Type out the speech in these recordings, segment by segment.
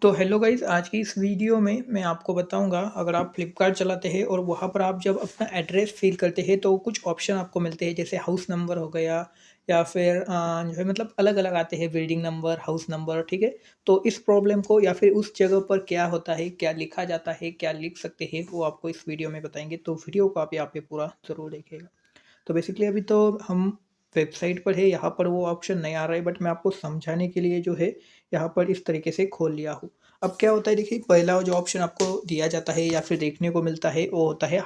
तो hello guys, आज की इस वीडियो में मैं आपको बताऊंगा, अगर आप फ्लिपकार्ट चलाते हैं और वहाँ पर आप जब अपना एड्रेस फिल करते हैं तो कुछ ऑप्शन आपको मिलते हैं, जैसे हाउस नंबर हो गया या फिर जो है मतलब अलग अलग आते हैं, बिल्डिंग नंबर, हाउस नंबर। ठीक है। तो इस प्रॉब्लम को या फिर उस जगह पर क्या होता है, क्या लिखा जाता है, क्या लिख सकते हैं, वो आपको इस वीडियो में बताएंगे। तो वीडियो को आप यहाँ पे पूरा ज़रूर देखिएगा। तो बेसिकली अभी तो हम वेबसाइट पर है, यहाँ पर वो ऑप्शन नहीं आ रहा है, बट मैं आपको समझाने के लिए जो है यहाँ पर इस तरीके से खोल लिया हूँ। अब क्या होता है, देखिए पहला जो ऑप्शन आपको दिया जाता है या फिर देखने को मिलता है वो होता है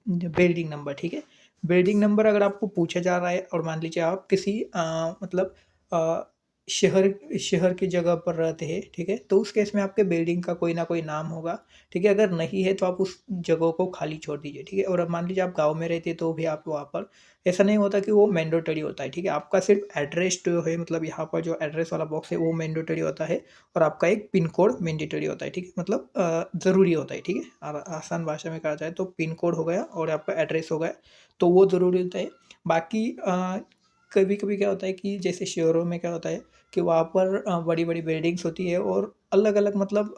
बिल्डिंग नंबर। ठीक है। बिल्डिंग नंबर अगर आपको पूछा जा रहा है और मान लीजिए आप किसी मतलब अ, शहर शहर की जगह पर रहते हैं, ठीक है, तो उस केस में आपके बिल्डिंग का कोई ना कोई नाम होगा। ठीक है। अगर नहीं है तो आप उस जगह को खाली छोड़ दीजिए। ठीक है। और अब मान लीजिए आप गाँव में रहते हैं तो भी आप वहाँ पर ऐसा नहीं होता कि वो मैंडेटरी होता है। ठीक है। आपका सिर्फ एड्रेस जो है, मतलब यहाँ पर जो एड्रेस वाला बॉक्स है वो मैंडेटरी होता है और आपका एक पिन कोड मैंडेटरी होता है। ठीक है। मतलब ज़रूरी होता है। ठीक है। आसान भाषा में कहा जाए तो पिन कोड हो गया और आपका एड्रेस हो गया, तो वो ज़रूरी होता है। बाकी कभी कभी क्या होता है कि जैसे शहरों में क्या होता है कि वहाँ पर बड़ी बड़ी बिल्डिंग्स होती है और अलग अलग मतलब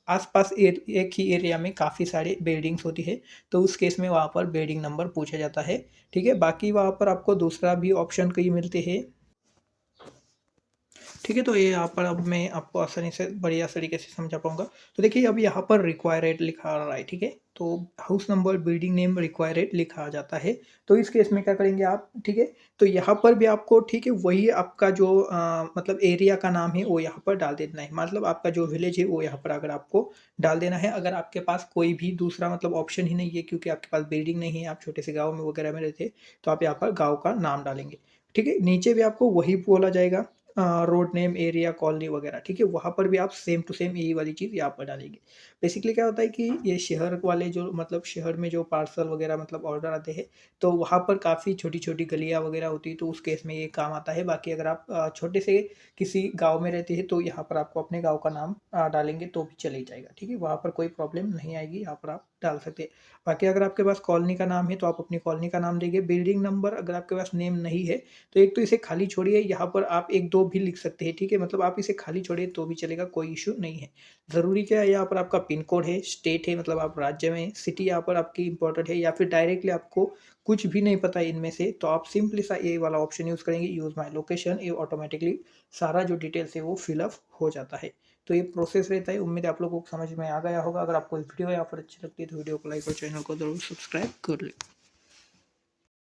आसपास एक ही एरिया में काफ़ी सारी बिल्डिंग्स होती है। तो उस केस में वहाँ पर बिल्डिंग नंबर पूछा जाता है। ठीक है। बाकी वहाँ पर आपको दूसरा भी ऑप्शन कई मिलते हैं। ठीक है। तो ये यहाँ पर अब मैं आपको आसानी से बढ़िया तरीके से समझा पाऊंगा। तो देखिए अब यहाँ पर रिक्वायर्ड लिखा आ रहा है। ठीक है। तो house number, building name required लिखा आ जाता है। तो इस केस में क्या करेंगे आप, ठीक है, तो यहाँ पर भी आपको, ठीक है, वही आपका जो मतलब एरिया का नाम है वो यहाँ पर डाल देना है। मतलब आपका जो विलेज है वो यहाँ पर अगर आपको डाल देना है। अगर आपके पास कोई भी दूसरा मतलब ऑप्शन ही नहीं है, क्योंकि आपके पास बिल्डिंग नहीं है, आप छोटे से गाँव में वगैरह में रहते हैं, तो आप यहाँ पर गाँव का नाम डालेंगे। ठीक है। नीचे भी आपको वही बोला जाएगा, रोड नेम, एरिया, कॉलोनी वगैरह। ठीक है। वहाँ पर भी आप सेम टू सेम यही वाली चीज़ यहाँ पर डालेंगे। बेसिकली क्या होता है कि ये शहर वाले जो मतलब शहर में जो पार्सल वगैरह मतलब ऑर्डर आते हैं, तो वहाँ पर काफ़ी छोटी छोटी गलियाँ वगैरह होती है, तो उस केस में ये काम आता है। बाकी अगर आप छोटे से किसी गाँव में रहते हैं तो यहाँ पर आपको अपने गाँव का नाम डालेंगे तो भी चले जाएगा। ठीक है। वहाँ पर कोई प्रॉब्लम नहीं आएगी, यहाँ पर आप डाल सकते हैं। बाकी अगर आपके पास कॉलोनी का नाम है तो आप अपनी कॉलोनी का नाम देंगे। बिल्डिंग नंबर अगर आपके पास नेम नहीं है तो एक तो इसे खाली छोड़िए, यहाँ पर आप 1-2 भी लिख सकते हैं। ठीक है। मतलब आप इसे खाली छोड़िए तो भी चलेगा, कोई इश्यू नहीं है। ज़रूरी क्या है, यहाँ पर आपका पिन कोड है, स्टेट है, मतलब आप राज्य में, सिटी यहाँ पर आपकी इम्पोर्टेंट है, या फिर डायरेक्टली आपको कुछ भी नहीं पता है इनमें से, तो आप सिंपली सा ये वाला ऑप्शन यूज़ करेंगे, यूज़ माय लोकेशन। ये ऑटोमेटिकली सारा जो डिटेल्स है वो फिल अप हो जाता है। तो ये प्रोसेस रहता है। उम्मीद है आप लोगों को समझ में आ गया होगा। अगर आपको वीडियो यहाँ पर अच्छी लगती है तो वीडियो को लाइक और चैनल को ज़रूर सब्सक्राइब कर लें।